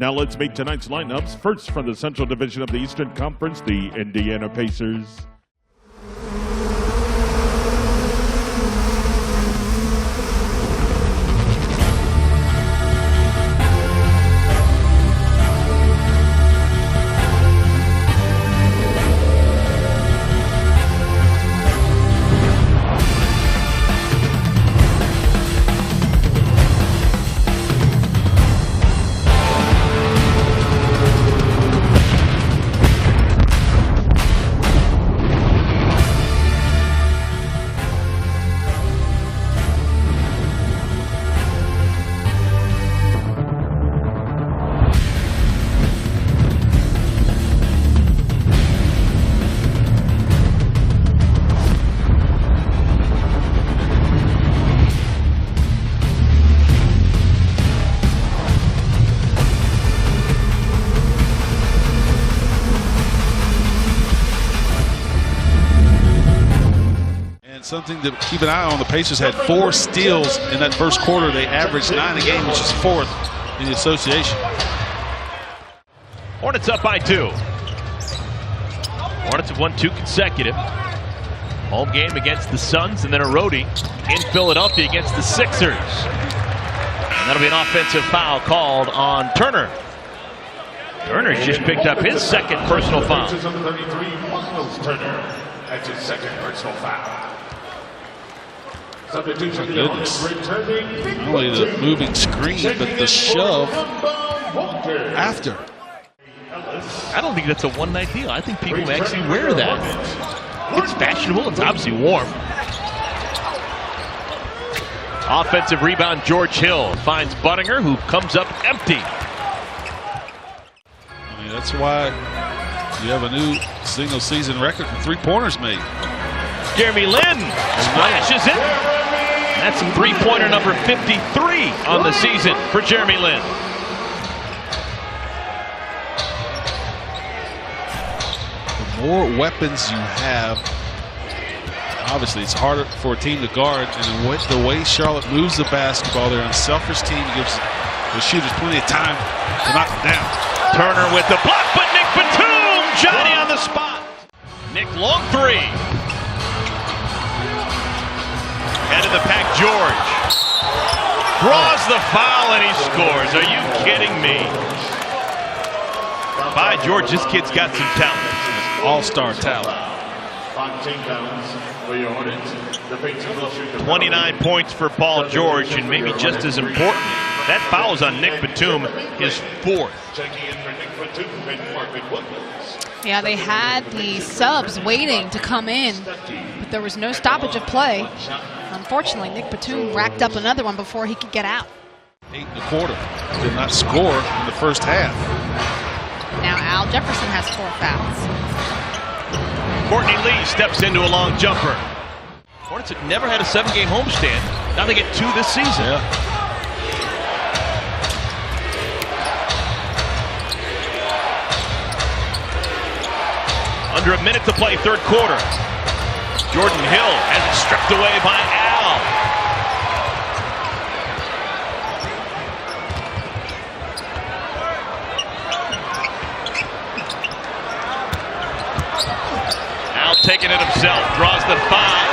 Now let's meet tonight's lineups. First from the Central Division of the Eastern Conference, the Indiana Pacers. Something to keep an eye on. The Pacers had 4 steals in that first quarter. They averaged 9 a game, which is 4th in the association. Hornets up by 2. Hornets have won 2 consecutive. Home game against the Suns and then a roadie in Philadelphia against the Sixers. And that'll be an offensive foul called on Turner. Turner's just picked up his second personal foul. That's his second personal foul. Goodness. Not only the moving screen, but the shove after. I don't think that's a one-night deal. I think people actually wear that. It's fashionable. It's obviously warm. Offensive rebound, George Hill finds Buttinger, who comes up empty. I mean, that's why you have a new single-season record for three-pointers made. Jeremy Lin splashes it. That's three-pointer number 53 on the season for Jeremy Lin. The more weapons you have, obviously it's harder for a team to guard. And the way Charlotte moves the basketball, they're an unselfish team. It gives the shooters plenty of time to knock them down. Turner with the block, but Nick Batum, Johnny on the spot. Nick, long three. Head of the pack, George. Draws the foul and he scores. Are you kidding me? By George, this kid's got some talent. All-star talent. 29 points for Paul George, and maybe just as important, that foul is on Nick Batum, his 4th. Yeah, they had the subs waiting to come in, but there was no stoppage of play. Unfortunately, Nick Batum racked up another one before he could get out. 8 1/4. Did not score in the first half. Now Al Jefferson has 4 fouls. Courtney Lee steps into a long jumper. Hornets had never had a 7-game homestand. Now they get 2 this season. Yeah. Under a minute to play, third quarter. Jordan Hill has it stripped away by Al. Al taking it himself, draws the foul,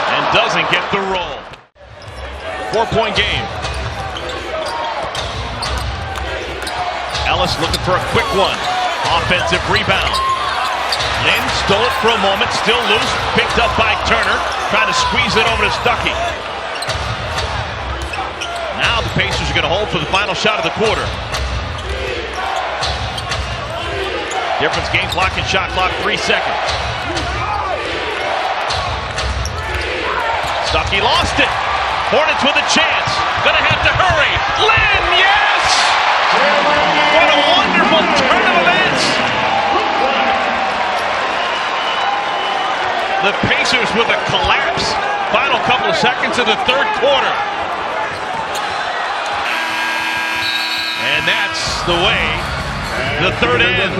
and doesn't get the roll. 4-point game. Ellis looking for a quick one. Offensive rebound. Lin stole it for a moment, still loose, picked up by Turner, trying to squeeze it over to Stuckey. Now the Pacers are going to hold for the final shot of the quarter. Difference game clock and shot clock, 3 seconds. Stuckey lost it. Hornets with a chance. Gonna have to hurry. Lin, yes! What a wonderful turn of events! The Pacers with a collapse. Final couple of seconds of the third quarter. And that's the way the third ends.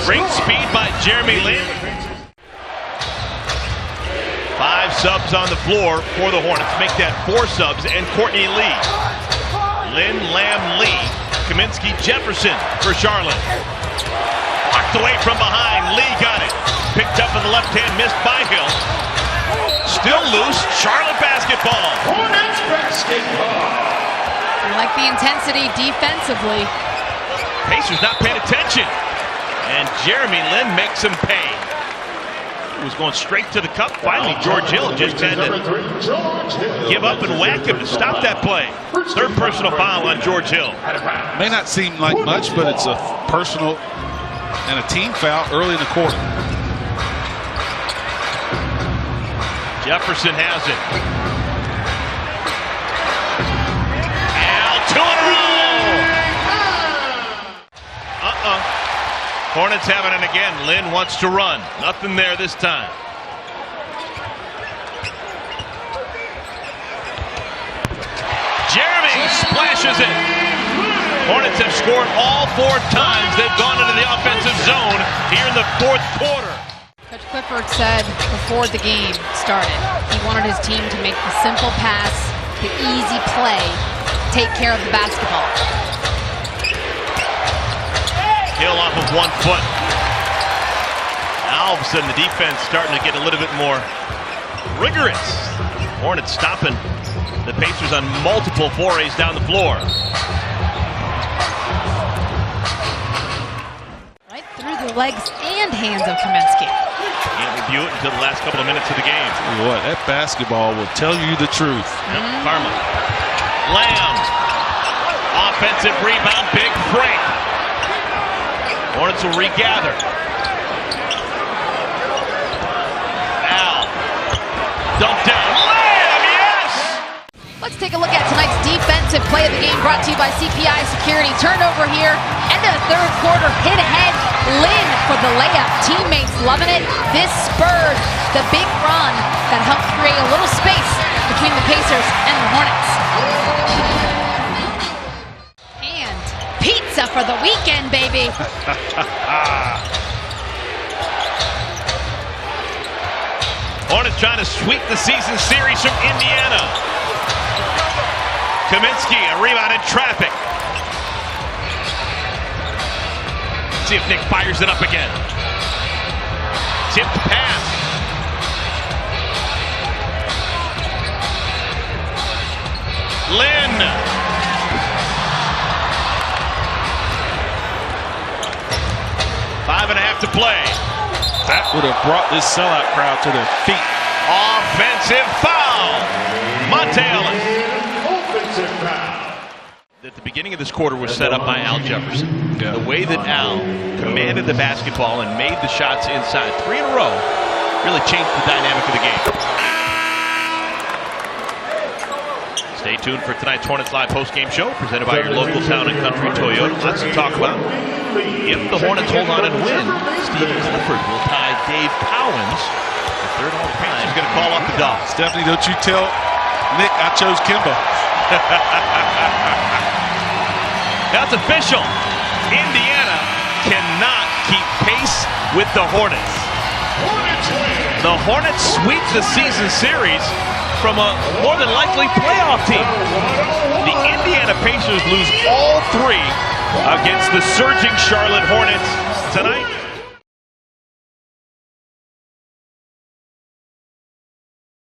Great speed by Jeremy Lin. 5 subs on the floor for the Hornets. Make that 4 subs and Courtney Lee. Lin, Lamb, Lee Kaminsky, Jefferson for Charlotte. Blocked away from behind. Lee got it. Picked up in the left hand, missed by Hill. Still loose. Charlotte basketball. Hornets basketball. I like the intensity defensively. Pacers not paying attention. And Jeremy Lin makes him pay. He was going straight to the cup. Finally, George Hill just had to give up and whack him to stop that play. Third personal foul on George Hill. May not seem like much, but it's a personal and a team foul early in the quarter. Jefferson has it. Al, 2 in a row. Hornets having it again. Lin wants to run. Nothing there this time. Jeremy splashes it. Hornets have scored all 4 times. They've gone into the offensive zone here in the 4th quarter. Coach Clifford said before the game started, he wanted his team to make the simple pass, the easy play, take care of the basketball. Hill off of 1 foot. Now all of a sudden the defense starting to get a little bit more rigorous. Hornets stopping the Pacers on multiple forays down the floor. Right through the legs and hands of Kaminsky. Can't review it until the last couple of minutes of the game. Tell you what, that basketball will tell you the truth. Karma. Lamb. Offensive rebound, big break. Hornets will regather. Al. Dump down. Lamb, yes! Let's take a look at tonight's defensive play of the game, brought to you by CPI Security. Turnover here, end of the 3rd quarter, hit ahead. Lin for the layup. Teammates loving it. This spurred the big run that helped create a little space between the Pacers and the Hornets. And pizza for the weekend, baby. Hornets trying to sweep the season series from Indiana. Kaminsky, a rebound in traffic. See if Nick fires it up again. Tipped pass. Lin. Five and a half to play. That would have brought this sellout crowd to their feet. Offensive foul. Monte Ellis. At the beginning of this quarter was set up by Al Jefferson. Yeah. The way that Al commanded the basketball and made the shots inside 3 in a row really changed the dynamic of the game. Stay tuned for tonight's Hornets Live post-game show presented by your local Town & Country Toyota. Lots to talk about. If the Hornets hold on and win, Steve Clifford will tie Dave Cowens, the 3rd all-time. He's going to call off the dog. Stephanie, don't you tell Nick I chose Kimba. Now it's official. Indiana cannot keep pace with the Hornets. The Hornets sweep the season series from a more than likely playoff team. The Indiana Pacers lose all 3 against the surging Charlotte Hornets tonight.